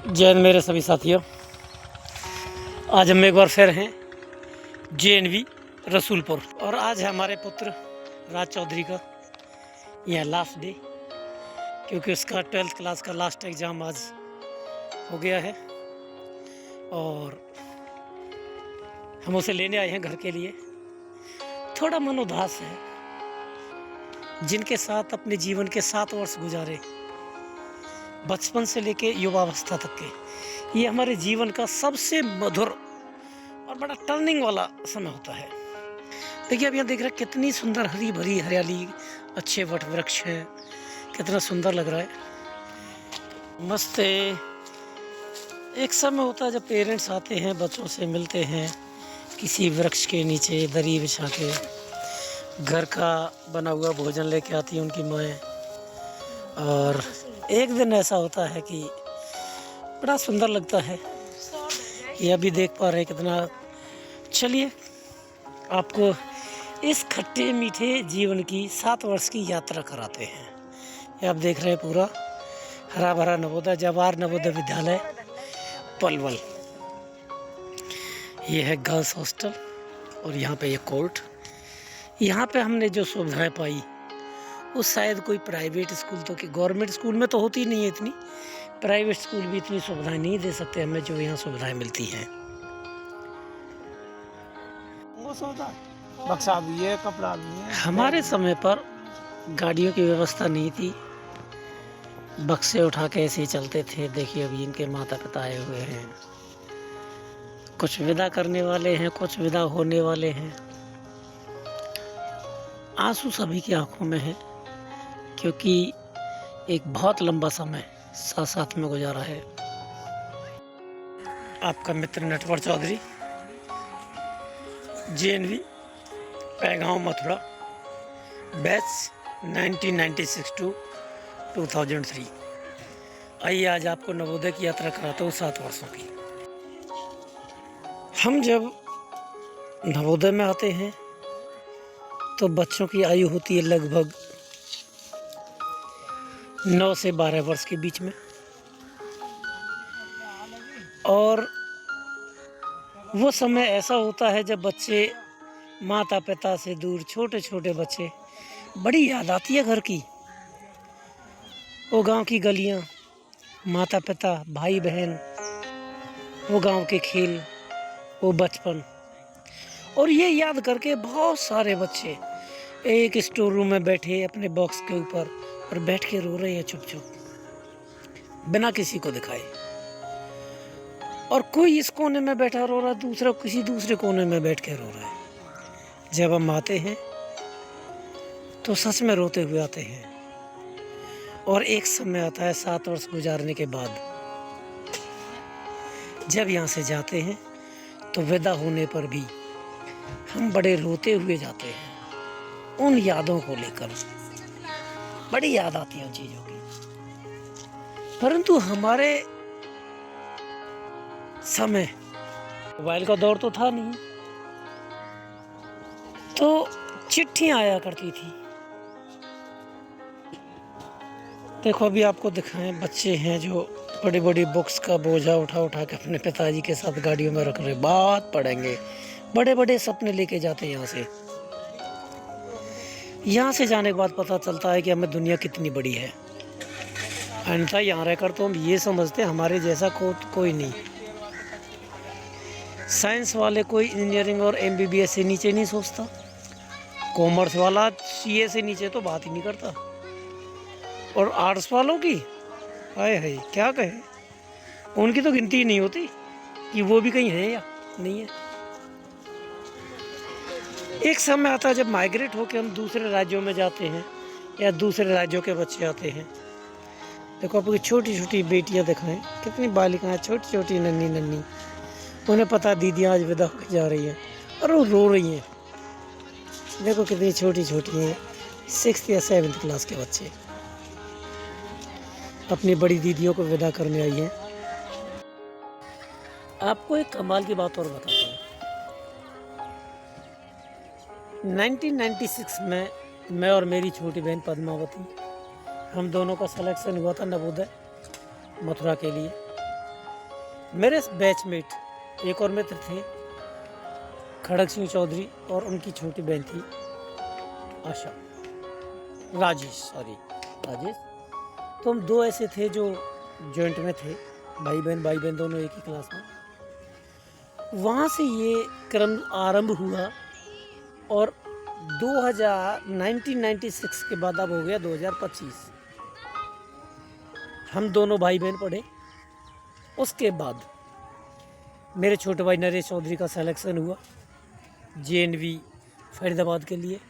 जय हिंद मेरे सभी साथियों। आज हम एक बार फिर हैं JNV रसूलपुर और आज है हमारे पुत्र राज चौधरी का यह लास्ट डे, क्योंकि उसका 12th क्लास का लास्ट एग्ज़ाम आज हो गया है और हम उसे लेने आए हैं घर के लिए। थोड़ा मन उदास है, जिनके साथ अपने जीवन के 7 वर्ष गुजारे, बचपन से लेके युवावस्था तक के, ये हमारे जीवन का सबसे मधुर और बड़ा टर्निंग वाला समय होता है। देखिए, अब यहाँ देख रहे हैं कितनी सुंदर हरी भरी हरियाली, अच्छे वट वृक्ष हैं, कितना सुंदर लग रहा है, मस्त है। एक समय होता है जब पेरेंट्स आते हैं, बच्चों से मिलते हैं, किसी वृक्ष के नीचे दरी बिछा के घर का बना हुआ भोजन लेके आती है उनकी माएँ। और एक दिन ऐसा होता है कि बड़ा सुंदर लगता है। ये अभी देख पा रहे हैं कितना। चलिए, आपको इस खट्टे मीठे जीवन की 7 वर्ष की यात्रा कराते हैं। ये आप देख रहे हैं पूरा हरा भरा नवोदय जवाहर नवोदय विद्यालय पलवल। ये है गर्ल्स हॉस्टल और यहाँ पे ये कोर्ट। यहाँ पे हमने जो सुविधाएं पाई वो शायद कोई प्राइवेट स्कूल तो, कि गवर्नमेंट स्कूल में तो होती नहीं है इतनी, प्राइवेट स्कूल भी इतनी सुविधाएं नहीं दे सकते हमें जो यहाँ सुविधाएं मिलती हैं। बक्सा भी है, कपड़ा भी है। हमारे समय पर गाड़ियों की व्यवस्था नहीं थी, बक्से उठा के ऐसे ही चलते थे। देखिए, अभी इनके माता पिता आए हुए हैं, कुछ विदा करने वाले हैं, कुछ विदा होने वाले हैं। आंसू सभी की आंखों में है, क्योंकि एक बहुत लंबा समय साथ साथ में गुजारा है। आपका मित्र Natwar Chaudhary, JNV Paigaon Mathura, batch 1996 to 2003। आइए आज आपको नवोदय की यात्रा कराता हूँ 7 वर्षों की। हम जब नवोदय में आते हैं तो बच्चों की आयु होती है लगभग 9 से 12 वर्ष के बीच में, और वो समय ऐसा होता है जब बच्चे माता पिता से दूर, छोटे छोटे बच्चे, बड़ी याद आती है घर की, वो गांव की गलियां, माता पिता, भाई बहन, वो गांव के खेल, वो बचपन। और ये याद करके बहुत सारे बच्चे एक स्टोर रूम में बैठे अपने बॉक्स के ऊपर और बैठ के रो रहे हैं चुप चुप, बिना किसी को दिखाए। और कोई इस कोने में बैठा रो रहा है, दूसरा किसी दूसरे कोने में बैठ के रो रहा है। जब हम आते हैं तो सच में रोते हुए आते हैं। और एक समय आता है 7 वर्ष गुजारने के बाद, जब यहाँ से जाते हैं तो विदा होने पर भी हम बड़े रोते हुए जाते हैं। उन यादों को लेकर बड़ी याद आती है उन चीज़ों की। परंतु हमारे समय मोबाइल का दौर तो था नहीं, तो चिट्ठियां आया करती थी। देखो, अभी आपको दिखाएं, बच्चे हैं जो बड़ी बड़ी बुक्स का बोझा उठा उठा के अपने पिताजी के साथ गाड़ियों में रख रहे, बात पढ़ेंगे, बड़े बड़े सपने लेके जाते हैं। यहाँ से जाने के बाद पता चलता है कि हमें दुनिया कितनी बड़ी है। अन्यथा यहाँ रहकर तो हम ये समझते हैं हमारे जैसा कोई नहीं। साइंस वाले कोई इंजीनियरिंग और MBBS से नीचे नहीं सोचता, कॉमर्स वाला CA से नीचे तो बात ही नहीं करता, और आर्ट्स वालों की हाय हाय क्या कहे, उनकी तो गिनती ही नहीं होती कि वो भी कहीं है या नहीं है। एक समय आता है जब माइग्रेट होकर हम दूसरे राज्यों में जाते हैं या दूसरे राज्यों के बच्चे आते हैं। देखो, आपकी छोटी छोटी बेटियां दिखाएं, कितनी बालिकाएं छोटी छोटी नन्ही नन्ही, उन्हें पता दीदियाँ आज विदा होकर जा रही हैं और वो रो रही हैं। देखो कितनी छोटी छोटी हैं, 6th या 7th क्लास के बच्चे अपनी बड़ी दीदियों को विदा करने आई हैं। आपको एक कमाल की बात और बताता हूँ। 1996 में मैं और मेरी छोटी बहन पद्मावती, हम दोनों का सिलेक्शन हुआ था नवोदय मथुरा के लिए। मेरे बैचमेट एक और मित्र थे, खड़क सिंह चौधरी, और उनकी छोटी बहन थी आशा, राजेश। तो हम दो ऐसे थे जो जॉइंट में थे, भाई बहन दोनों एक ही क्लास में। वहाँ से ये क्रम आरंभ हुआ और 1996 के बाद अब हो गया 2025। हम दोनों भाई बहन पढ़े। उसके बाद मेरे छोटे भाई नरेश चौधरी का सिलेक्शन हुआ JNV फरीदाबाद के लिए,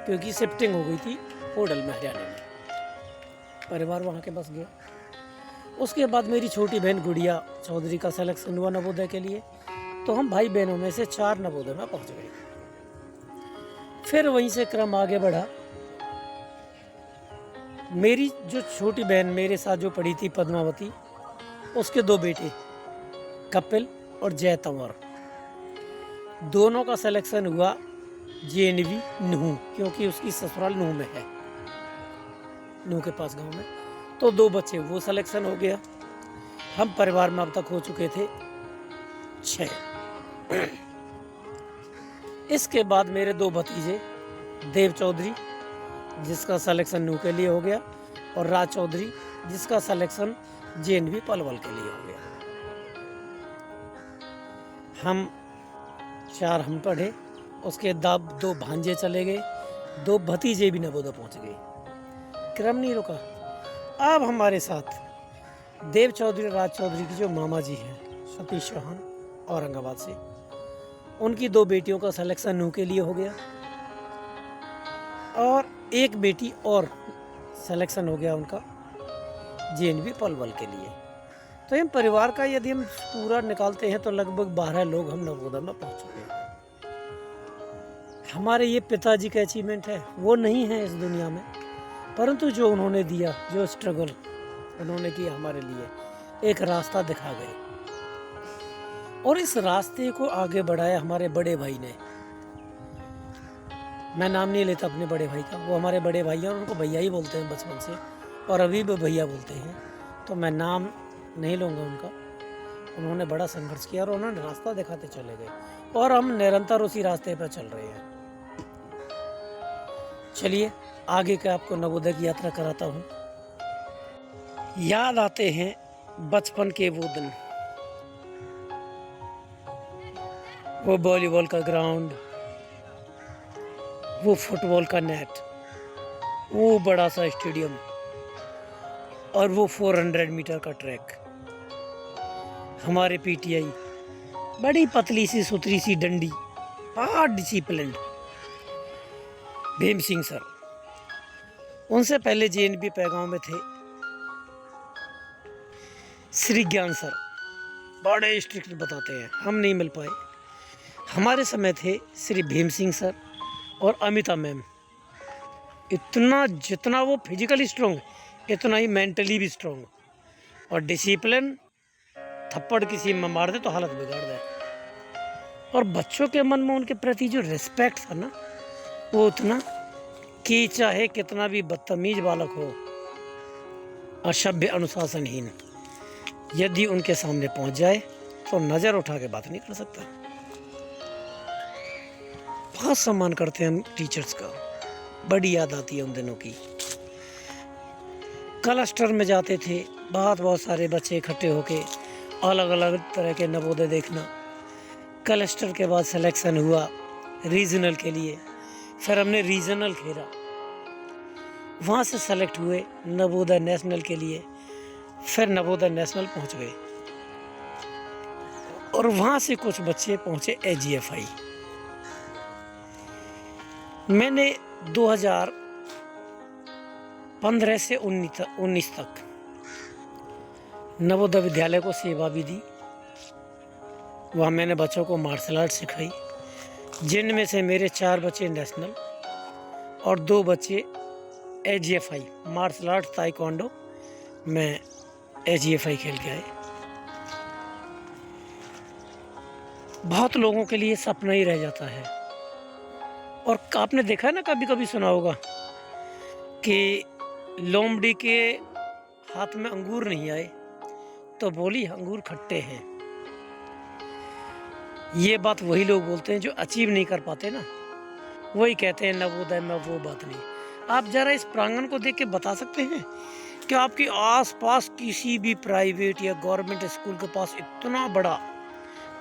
क्योंकि शिफ्टिंग हो गई थी होडल में, हरियाणा में। परिवार वहाँ के बस गया। उसके बाद मेरी छोटी बहन गुड़िया चौधरी का सिलेक्शन हुआ नवोदय के लिए, तो हम भाई बहनों में से 4 नवोदय में पहुँच गए। फिर वहीं से क्रम आगे बढ़ा। मेरी जो छोटी बहन मेरे साथ जो पढ़ी थी पद्मावती, उसके 2 बेटे कपिल और जय तंवर, दोनों का सिलेक्शन हुआ JNV नूह, क्योंकि उसकी ससुराल नूह में है, नूह के पास गांव में। तो 2 बच्चे, वो सिलेक्शन हो गया। हम परिवार में अब तक हो चुके थे 6। इसके बाद मेरे 2 भतीजे, देव चौधरी जिसका सिलेक्शन नूह के लिए हो गया, और राज चौधरी जिसका सिलेक्शन JNV पलवल के लिए हो गया। हम 4 हम पढ़े। उसके बाद 2 भांजे चले गए, 2 भतीजे भी नवोदय पहुंच गए। क्रम नहीं रुका। अब हमारे साथ देव चौधरी राज चौधरी की जो मामा जी हैं, सतीश चौहान, औरंगाबाद से, उनकी 2 बेटियों का सिलेक्शन नूह के लिए हो गया, और एक बेटी और सिलेक्शन हो गया उनका JNV पलवल के लिए। तो हम परिवार का यदि हम पूरा निकालते हैं तो लगभग 12 लोग हम नवोदय में पहुंच चुके हैं। हमारे ये पिताजी का अचीवमेंट है, वो नहीं है इस दुनिया में, परंतु जो उन्होंने दिया, जो स्ट्रगल उन्होंने किया हमारे लिए, एक रास्ता दिखा गए, और इस रास्ते को आगे बढ़ाया हमारे बड़े भाई ने। मैं नाम नहीं लेता अपने बड़े भाई का, वो हमारे बड़े भाई हैं और उनको भैया ही बोलते हैं बचपन से, और अभी भी भैया बोलते हैं, तो मैं नाम नहीं लूँगा उनका। उन्होंने बड़ा संघर्ष किया और उन्होंने रास्ता दिखाते चले गए, और हम निरंतर उसी रास्ते पर चल रहे हैं। चलिए आगे का आपको नवोदय की यात्रा कराता हूँ। याद आते हैं बचपन के वो दिन, वो वॉलीबॉल का ग्राउंड, वो फुटबॉल का नेट, वो बड़ा सा स्टेडियम, और वो 400 मीटर का ट्रैक। हमारे PTI बड़ी पतली सी सुथरी सी डंडी, बहुत डिसिप्लिन्ड, भीम सिंह सर। उनसे पहले JNV पैगांव में थे श्री ज्ञान सर, बड़े स्ट्रिक्ट बताते हैं, हम नहीं मिल पाए। हमारे समय थे श्री भीम सिंह सर और अमिता मैम। इतना जितना वो फिजिकली स्ट्रॉन्ग, इतना ही मेंटली भी स्ट्रॉन्ग, और डिसिप्लिन। थप्पड़ किसी में मार दे तो हालत बिगाड़ दे। और बच्चों के मन में उनके प्रति जो रिस्पेक्ट था ना, वो उतना कि चाहे कितना भी बदतमीज बालक हो, असभ्य अनुशासनहीन, यदि उनके सामने पहुंच जाए तो नज़र उठा के बात नहीं कर सकता। बहुत सम्मान करते हैं हम टीचर्स का। बड़ी याद आती है उन दिनों की। क्लस्टर में जाते थे, बहुत सारे बच्चे इकट्ठे होके अलग अलग तरह के नवोदय देखना। क्लस्टर के बाद सिलेक्शन हुआ रीजनल के लिए, फिर हमने रीजनल खेला, वहाँ से सेलेक्ट हुए नवोदय नेशनल के लिए, फिर नवोदय नेशनल पहुँच गए, और वहाँ से कुछ बच्चे पहुँचे AGFI। मैंने 2015 से 19 तक नवोदय विद्यालय को सेवा भी दी। वहाँ मैंने बच्चों को मार्शल आर्ट सिखाई, जिनमें से मेरे 4 बच्चे नेशनल और 2 बच्चे AGFI मार्शल आर्ट ताइक्वांडो में AGFI खेल के आए। बहुत लोगों के लिए सपना ही रह जाता है। और आपने देखा है ना, कभी कभी सुना होगा कि लोमड़ी के हाथ में अंगूर नहीं आए तो बोली अंगूर खट्टे हैं। ये बात वही लोग बोलते हैं जो अचीव नहीं कर पाते ना, वही कहते हैं नवोदय में वो बात नहीं। आप जरा इस प्रांगण को देख के बता सकते हैं कि आपके आसपास किसी भी प्राइवेट या गवर्नमेंट स्कूल के पास इतना बड़ा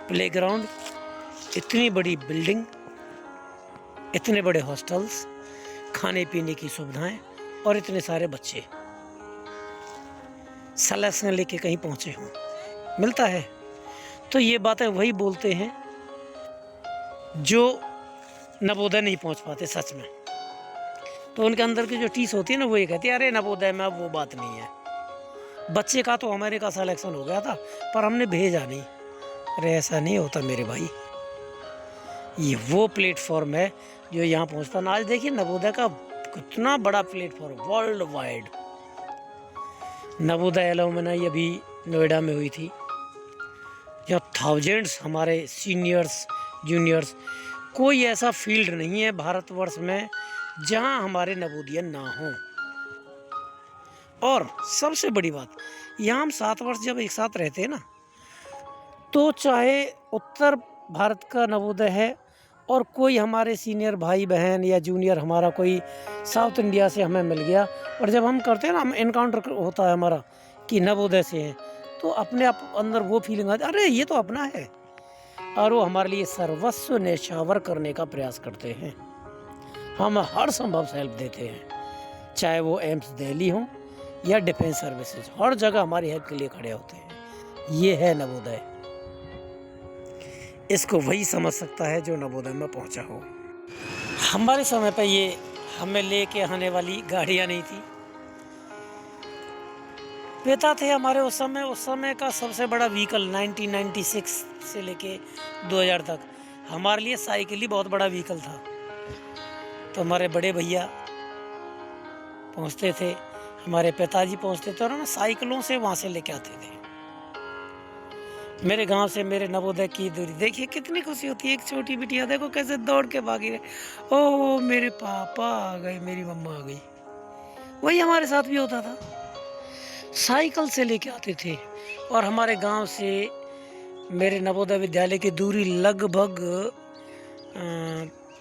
प्लेग्राउंड, इतनी बड़ी बिल्डिंग, इतने बड़े हॉस्टल्स, खाने पीने की सुविधाएं और इतने सारे बच्चे सलेक्शन लेके कहीं पहुंचे हों, मिलता है? तो ये बातें वही बोलते हैं जो नवोदय नहीं पहुंच पाते सच में। तो उनके अंदर की जो टीस होती है ना, वो ये कहती है अरे नवोदय में अब वो बात नहीं है, बच्चे का तो हमारे का सिलेक्शन हो गया था पर हमने भेजा नहीं। अरे ऐसा नहीं होता मेरे भाई, ये वो प्लेटफॉर्म है जो यहाँ पहुँचता ना। आज देखिए नवोदय का कितना बड़ा platform world wide. Navodaya alumni अभी नोएडा में हुई थी, जब थाउजेंड्स हमारे सीनियर्स जूनियर्स, कोई ऐसा फील्ड नहीं है भारतवर्ष में जहां हमारे नवोदय ना हो। और सबसे बड़ी बात, यहाँ हम 7 वर्ष जब एक साथ रहते हैं ना, तो चाहे उत्तर भारत का नवोदय है और कोई हमारे सीनियर भाई बहन या जूनियर हमारा कोई साउथ इंडिया से हमें मिल गया, और जब हम करते हैं ना, हम इनकाउंटर होता है हमारा कि नवोदय से हैं, तो अपने आप अंदर वो फीलिंग आती है अरे ये तो अपना है, और वो हमारे लिए सर्वस्व न्यौछावर करने का प्रयास करते हैं। हम हर संभव हेल्प देते हैं, चाहे वो एम्स दिल्ली हो या डिफेंस सर्विसेज, हर जगह हमारी हेल्प के लिए खड़े होते हैं। ये है नवोदय। इसको वही समझ सकता है जो नवोदय में पहुंचा हो। हमारे समय पर ये हमें लेके आने वाली गाड़ियां नहीं थी। पिता थे हमारे उस समय का सबसे बड़ा व्हीकल 1996 से लेके 2000 तक हमारे लिए साइकिल ही बहुत बड़ा व्हीकल था। तो हमारे बड़े भैया पहुंचते थे, हमारे पिताजी पहुंचते थे और हम साइकिलों से वहाँ से लेके आते थे। मेरे गांव से मेरे नवोदय की दूरी देखिए कितनी खुशी होती है। एक छोटी बिटिया देखो कैसे दौड़ के भागी रहे, ओ मेरे पापा आ गए, मेरी मम्मा आ गई। वही हमारे साथ भी होता था, साइकिल से लेके आते थे। और हमारे गांव से मेरे नवोदय विद्यालय की दूरी लगभग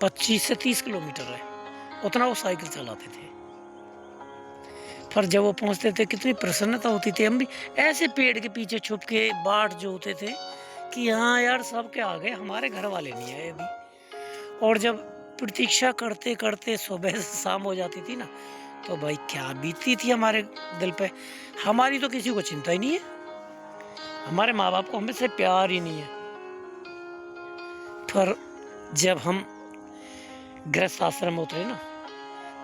25 से 30 किलोमीटर है, उतना वो साइकिल चलाते थे। पर जब वो पहुंचते थे कितनी प्रसन्नता होती थी। हम भी ऐसे पेड़ के पीछे छुप के बाट जो होते थे कि हाँ यार सब के आ गए, हमारे घर वाले नहीं आए अभी। और जब प्रतीक्षा करते करते सुबह से शाम हो जाती थी ना, तो भाई क्या बीतती थी हमारे दिल पे। हमारी तो किसी को चिंता ही नहीं है, हमारे माँ बाप को हमें से प्यार ही नहीं है। पर जब हम गृहस्थ आश्रम में उतरे ना,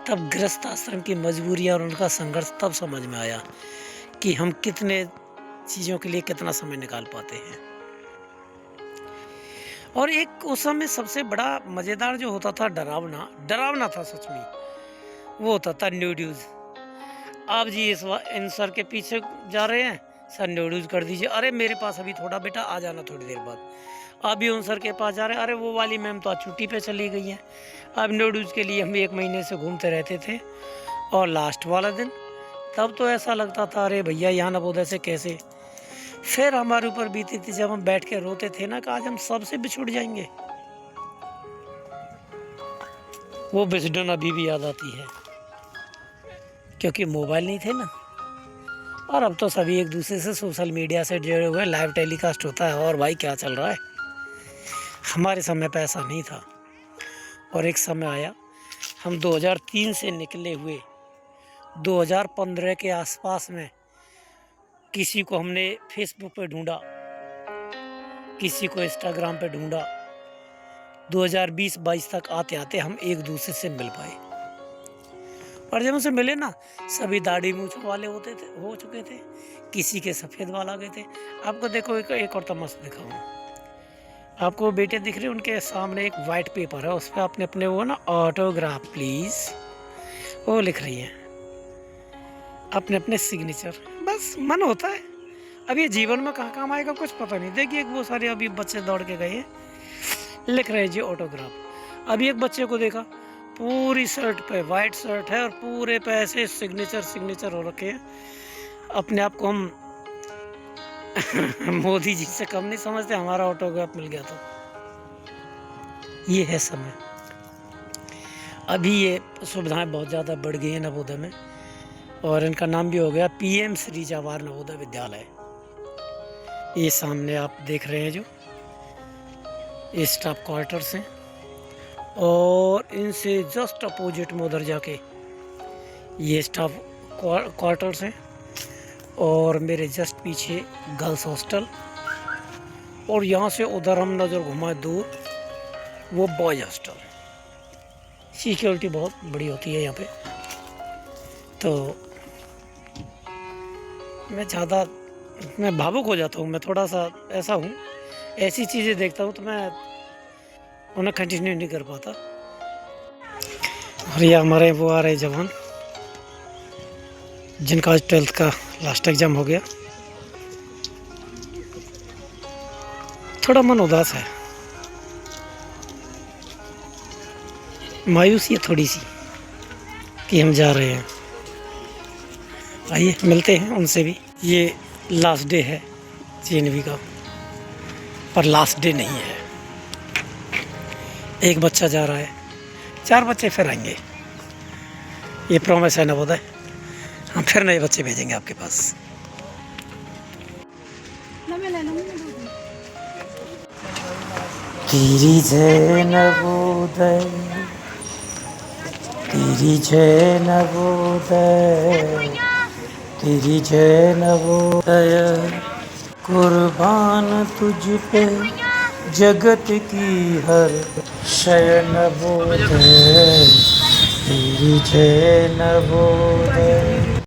तब गृहस्थ आश्रम की मजबूरी और उनका संघर्ष तब समझ में आया कि हम कितने चीज़ों के लिए कितना समय निकाल पाते हैं। और एक उस समय सबसे बड़ा मज़ेदार जो होता था, डरावना था सच में, वो होता था न्यूड्यूज। आप जी इन सर के पीछे जा रहे हैं, सर न्यूड्यूज कर दीजिए। अरे मेरे पास अभी थोड़ा बेटा आ जाना थोड़ी देर बाद। अभी उन सर के पास जा रहे हैं, अरे वो वाली मैम तो आज छुट्टी पे चली गई हैं। अब न्यूड्यूज के लिए हम 1 महीने से घूमते रहते थे। और लास्ट वाला दिन तब तो ऐसा लगता था अरे भैया यहाँ नवोदय से कैसे। फिर हमारे ऊपर बीती थी जब हम बैठ के रोते थे ना कि आज हम सबसे बिछुड़ जाएंगे। वो विजडन अभी भी याद आती है, क्योंकि मोबाइल नहीं थे ना, और अब तो सभी एक दूसरे से सोशल मीडिया से जुड़े हुए, लाइव टेलीकास्ट होता है और भाई क्या चल रहा है। हमारे समय पे ऐसा नहीं था। और एक समय आया, हम 2003 से निकले हुए 2015 के आसपास में किसी को हमने फेसबुक पे ढूंढा, किसी को इंस्टाग्राम पे ढूंढा। 2020-22 तक आते आते हम एक दूसरे से मिल पाए। और जब उनसे मिले ना, सभी दाढ़ी मूंछ वाले हो चुके थे, किसी के सफ़ेद बाल आ गए थे। आपको देखो एक और तमाशा दिखाऊं। आपको बेटे दिख रहे, उनके सामने एक वाइट पेपर है, उस पर आपने अपने वो ना ऑटोग्राफ प्लीज़ वो लिख रही हैं, अपने अपने सिग्नेचर। बस मन होता है। अब ये जीवन में कहाँ काम आएगा कुछ पता नहीं। देखिए वो सारे अभी बच्चे दौड़ के गए हैं, लिख रहे हैं जी ऑटोग्राफ। अभी एक बच्चे को देखा, पूरी शर्ट पे वाइट शर्ट है और पूरे पे ऐसे सिग्नेचर हो रखे हैं। अपने आप को हम मोदी जी से कम नहीं समझते, हमारा ऑटोग्राफ मिल गया तो। ये है समय। अभी ये सुविधाएं बहुत ज़्यादा बढ़ गई हैं नवोदय में, और इनका नाम भी हो गया PM श्री जवाहर नवोदय विद्यालय। ये सामने आप देख रहे हैं जो ये स्टाफ क्वार्टर्स हैं, और इनसे जस्ट अपोजिट में उधर जाके ये स्टाफ क्वार्टर्स हैं, और मेरे जस्ट पीछे गर्ल्स हॉस्टल, और यहाँ से उधर हम नज़र घुमाएं दूर वो बॉयज हॉस्टल। सिक्योरिटी बहुत बड़ी होती है यहाँ पे। तो मैं भावुक हो जाता हूँ, मैं थोड़ा सा ऐसा हूँ, ऐसी चीज़ें देखता हूँ तो मैं उन्हें कंटिन्यू नहीं कर पाता। और ये हमारे वो आ रहे जवान जिनका आज 12th का लास्ट एग्ज़ाम हो गया। थोड़ा मन उदास है, मायूसी है थोड़ी सी कि हम जा रहे हैं। आइए मिलते हैं उनसे भी। ये लास्ट डे है JNV का, पर लास्ट डे नहीं है। एक बच्चा जा रहा है, 4 बच्चे फिर आएंगे। ये प्रॉमिस है नवोदय, हम फिर नए बच्चे भेजेंगे आपके पास। तेरी जय नवोदय, तेरी जय नवोदय, तेरी जय नवोदय, कुर्बान तुझ पे जगत की हर शय नवोदय, तेरी जय नवोदय।